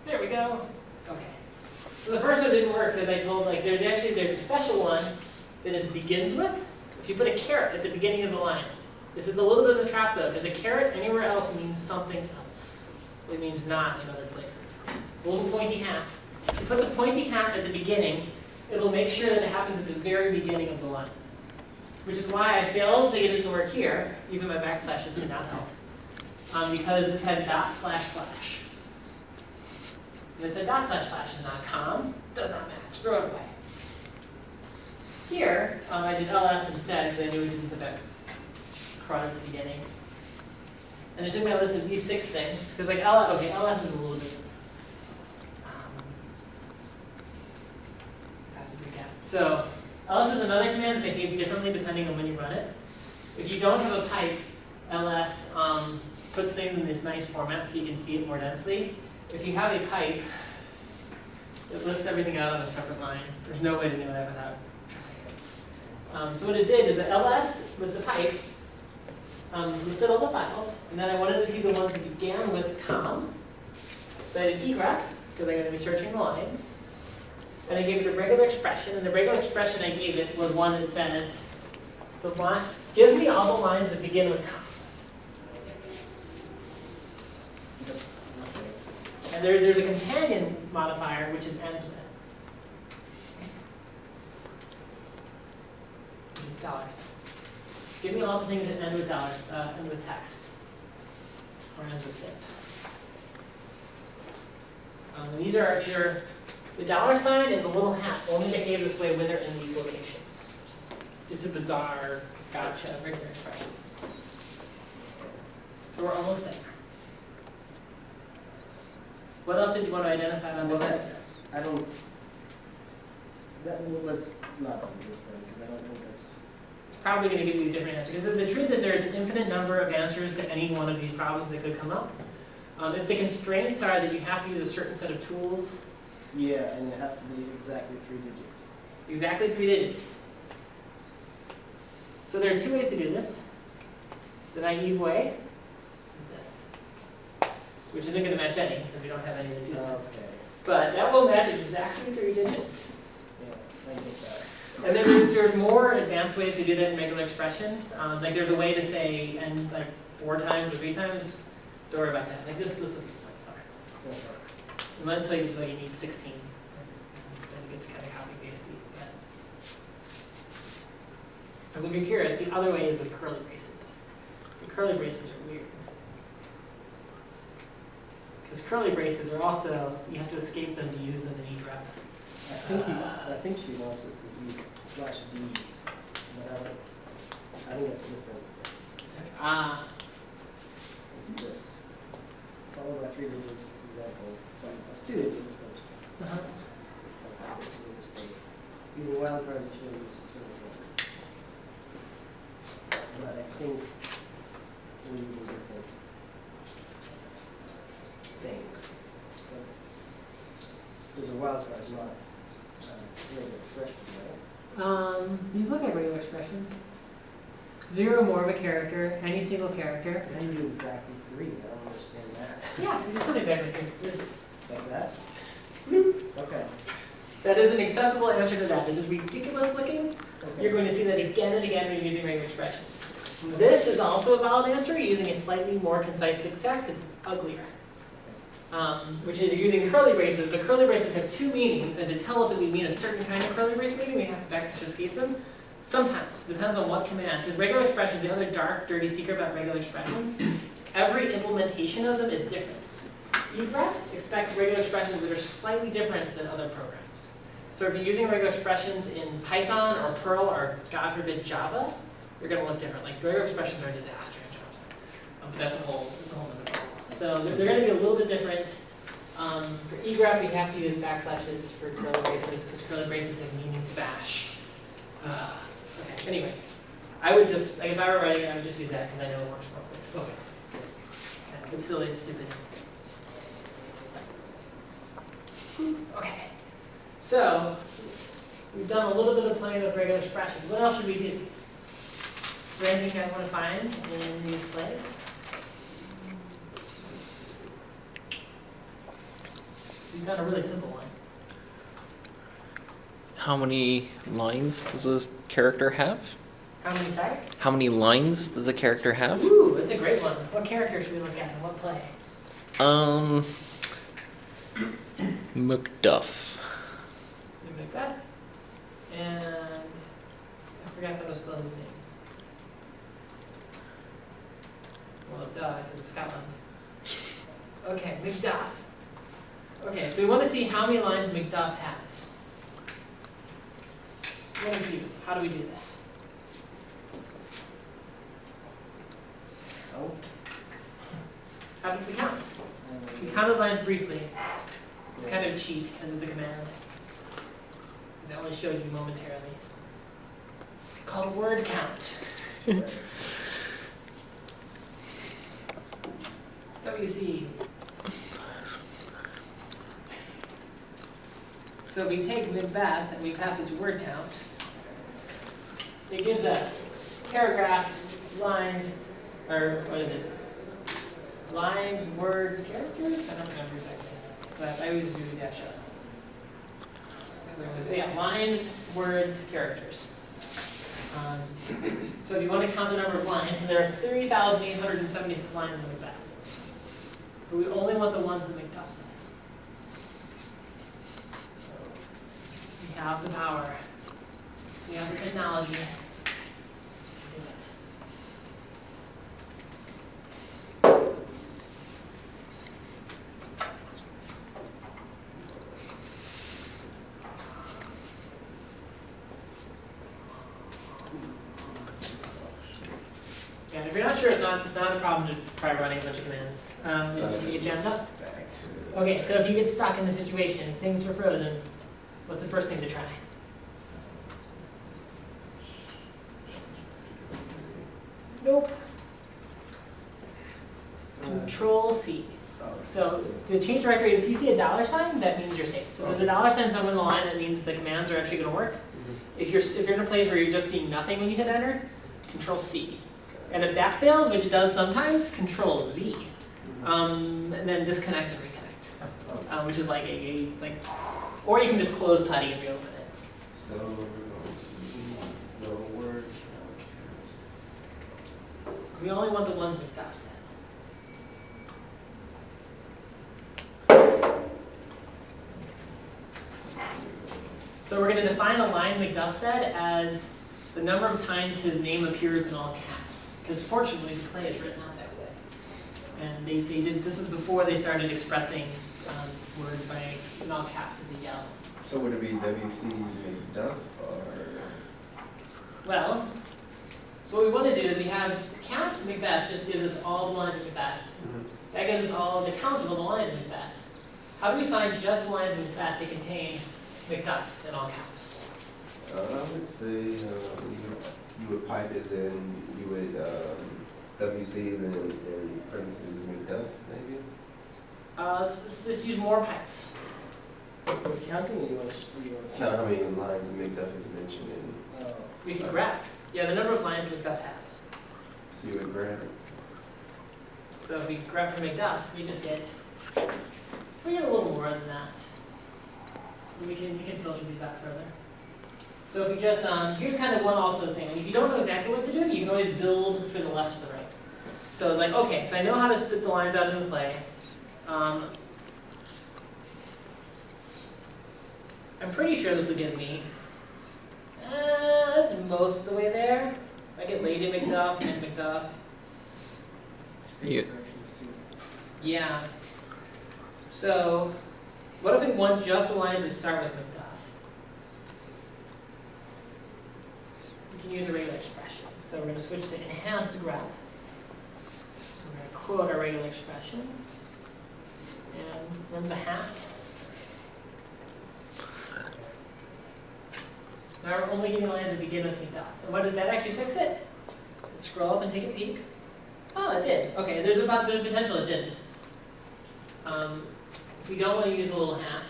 There we go. Okay. So the first one didn't work because I told, like, there's a special one that it begins with. If you put a caret at the beginning of the line, this is a little bit of a trap though, because a caret anywhere else means something else. It means not in other places. A little pointy hat. If you put the pointy hat at the beginning, it'll make sure that it happens at the very beginning of the line. Which is why I failed to get it to work here. Even my backslashes did not help. Because this had dot slash slash. And it said dot slash slash is not com, does not match, throw it away. Here, I did ls instead because I knew we didn't put that cron at the beginning. And I took my list of these 6 things, because like ls is a little bit so ls is another command that behaves differently depending on when you run it. If you don't have a pipe, ls puts things in this nice format so you can see it more densely. If you have a pipe, it lists everything out on a separate line. There's no way to know that without trying it. So what it did is that ls with the pipe listed all the files, and then I wanted to see the ones that began with com. So I did egrep, because I'm going to be searching the lines. And I gave it a regular expression, and the regular expression I gave it was one that says, give me all the lines that begin with com. And there's a companion modifier, which is ends with. Which is dollars. Give me all the things that end with dollars, end with text, or ends with sip. And these are the $sign and the little hat only behave this way when they're in these locations. It's a bizarre gotcha of regular expressions. So we're almost there. What else did you want to identify on the card? I don't. Let's not do this then, because I don't think that's. It's probably going to give you a different answer. Because the truth is there is an infinite number of answers to any one of these problems that could come up. If the constraints are that you have to use a certain set of tools. Yeah, and it has to be exactly 3 digits. Exactly 3 digits. So there are 2 ways to do this. The naive way is this, which isn't going to match any because we don't have any that do that. Okay. But that will match exactly 3 digits. Yeah, I get that. And then there's more advanced ways to do that in regular expressions. Like there's a way to say and like 4 times or 3 times. Don't worry about that. Like this will be fine. And then until you need 16. Then it gets kind of copy pasty. Because if you're curious, the other way is with curly braces. The curly braces are weird. Because curly braces are also, you have to escape them to use them in egrep. I think she wants us to use /d. But I think that's different. It's this. Followed by 3 digits example. It's 2 digits, but it's a mistake. Using wildcard, you should use specific one. But I think we're using different things. Because a wildcard is not regular expression, right? These look like regular expressions. 0 more of a character, any single character. How do you do exactly 3? I don't understand that. Yeah, you just put exactly 3. This. Like that? Bloop. Okay. That is an acceptable answer to that. It is ridiculous looking. Okay. You're going to see that again and again when you're using regular expressions. This is also a valid answer using a slightly more concise syntax. It's uglier. Which is using curly braces, but curly braces have 2 meanings, and to tell it that we mean a certain kind of curly brace meaning, we have to backslash escape them. Sometimes, depends on what command, because regular expressions, the other dark, dirty secret about regular expressions, every implementation of them is different. egrep expects regular expressions that are slightly different than other programs. So if you're using regular expressions in Python or Perl or, God forbid, Java, they're going to look different. Like regular expressions are a disaster in Java. But that's a whole other problem. So they're going to be a little bit different. For egrep, we have to use backslashes for curly braces because curly braces have meanings bash. Okay, anyway, I would just, like if I were writing it, I would just use that because I know it works more places. Okay. Yeah, but silly, it's stupid. Okay, so we've done a little bit of playing with regular expressions. What else should we do? Is there anything you guys want to find in these plays? We've done a really simple one. How many lines does a character have? How many, sorry? How many lines does a character have? Ooh, that's a great one. What character should we look at and what play? Macduff. Macbeth. And I forgot how to spell his name. Well, duh, it's Scotland. Okay, Macduff. Okay, so we want to see how many lines Macduff has. What of you? How do we do this? Oh. How did we count? We counted lines briefly. It's kind of a cheat because it's a command. That only showed you momentarily. It's called word count. WC. So we take Macbeth and we pass it to word count. It gives us paragraphs, lines, or what is it? Lines, words, characters? I don't remember exactly. But I always do dash up. Yeah, lines, words, characters. So if you want to count the number of lines, so there are 3,876 lines in Macbeth. But we only want the ones that Macduff said. We have the power. We have the technology. And if you're not sure, it's not a problem to try running a bunch of commands. You get jammed up? Okay, so if you get stuck in the situation, things are frozen, what's the first thing to try? Nope. Control C. So the change directory, if you see a $sign, that means you're safe. So if there's a $sign somewhere in the line, that means the commands are actually going to work. If you're in a place where you're just seeing nothing when you hit enter, Control C. And if that fails, which it does sometimes, Control Z. And then disconnect and reconnect, which is like or you can just close PuTTY and reopen it. So the word. We only want the ones Macduff said. So we're going to define a line Macduff said as the number of times his name appears in all caps. Because fortunately, the play is written out that way. And they did, this was before they started expressing words in all caps as a yell. So would it be WC Macduff or? Well, so what we want to do is we have count Macbeth just gives us all the lines of Macbeth. That gives us all the count of all the lines of Macbeth. How do we find just the lines of Macbeth that contain Macduff in all caps? I would say you would pipe it, then you would WC, then in parentheses Macduff, maybe? Let's use more pipes. Counting, or you want to Count how many lines Macduff is mentioned in. We can grab. Yeah, the number of lines Macduff has. So you would grab it. So if we grab from Macduff, we just get, we get a little more than that. We can filter these out further. So if we just, here's kind of one also thing. If you don't know exactly what to do, you can always build from the left to the right. So it's like, okay, so I know how to split the lines out in the play. I'm pretty sure this will give me, that's most of the way there. I get Lady Macduff and Macduff. Yeah. Yeah. So, what if we want just the lines that start with Macduff? We can use a regular expression. So we're going to switch to enhanced graph. We're going to quote our regular expression. And remember the hat? Now we're only getting lines that begin with Macduff. And what did that actually fix it? Let's scroll up and take a peek. Oh, it did. Okay, there's potential it didn't. If we don't want to use the little hat,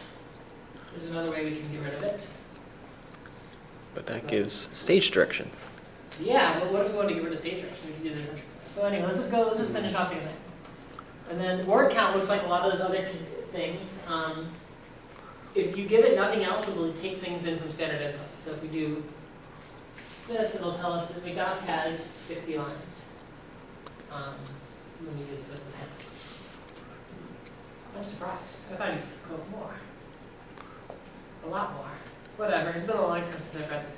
there's another way we can get rid of it. But that gives stage directions. Yeah, but what if we want to get rid of stage direction? We can use a different. So anyway, let's just finish off the event. And then word count looks like a lot of those other things. if you give it nothing else, it'll take things in from standard input. So if we do this, it'll tell us that McDuff has 60 lines. When we use it with the pen. I'm surprised. I thought he spoke more. A lot more. Whatever. It's been a long time since I've read that.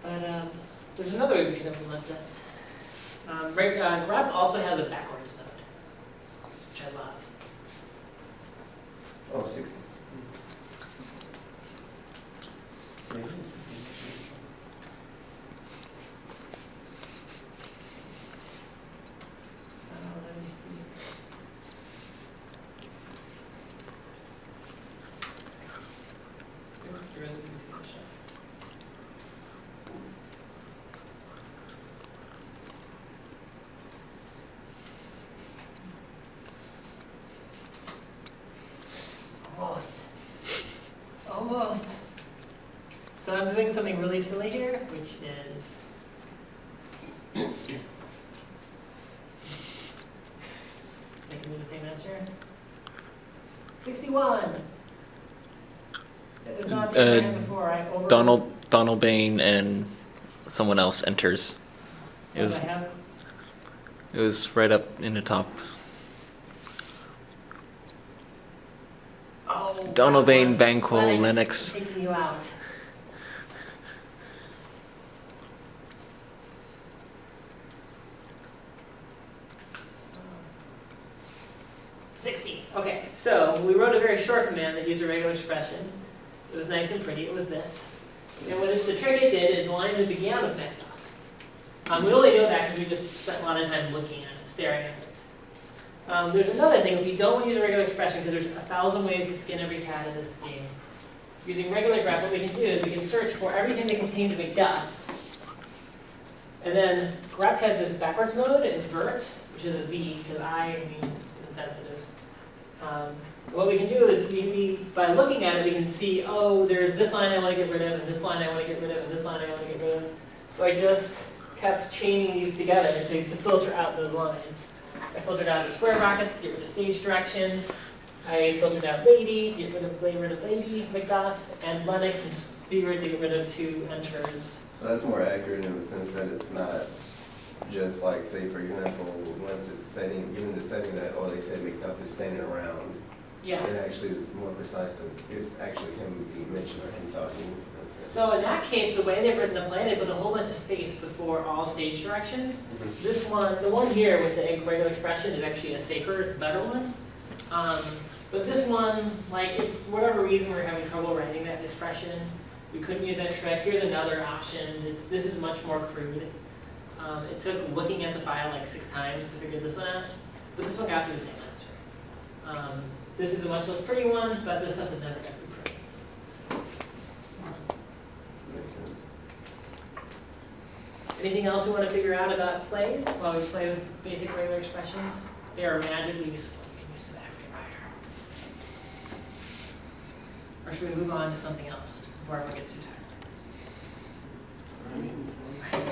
But there's another way we can implement this. Grep also has a backwards mode, which I love. Oh, 60. Almost. So I'm doing something really silly here, which is making me the same answer. 61. It was not the I had before. I over. Donald Bain and someone else enters. It What do I have? was right up in the top. Oh, Donald Bain, Lennox, Banquo, Lennox. Taking you out. Okay, so we wrote a very short command that used a regular expression. It was nice and pretty. It was this. And the trick it did is the line that began with McDuff. We only know that because we just spent a lot of time looking at it, staring at it. There's another thing. We don't want to use a regular expression because there's 1,000 ways to skin every cat in this game. Using regular grep, what we can do is we can search for everything that contains McDuff. And then grep has this backwards mode, invert, which is a V because I means insensitive. What we can do is, by looking at it, we can see, oh, there's this line I want to get rid of, and this line I want to get rid of, and this line I want to get rid of. So I just kept chaining these together to filter out those lines. I filtered out the square brackets to get rid of stage directions. I filtered out lady to get rid of lady, McDuff, and Lennox and Stewart to get rid of 2 enters. So that's more accurate in the sense that it's not just like, say, for example, once it's setting, given the setting that, oh, they said McDuff is standing around. Yeah. It actually is more precise to, it's actually him being mentioned or him talking. So in that case, the way they've written the play, they put a whole bunch of space before all stage directions. This one, the one here with the regular expression is actually a safer, it's a better one. But this one, like, if for whatever reason we're having trouble writing that expression, we couldn't use that trick. Here's another option. This is much more crude. It took looking at the file like 6 times to figure this one out, but this one got to the same answer. This is a much less pretty one, but this stuff is never going to be pretty. Makes sense. Anything else we want to figure out about plays while we play with basic regular expressions? They are magically useful. You can use them everywhere. Or should we move on to something else before everyone gets too tired?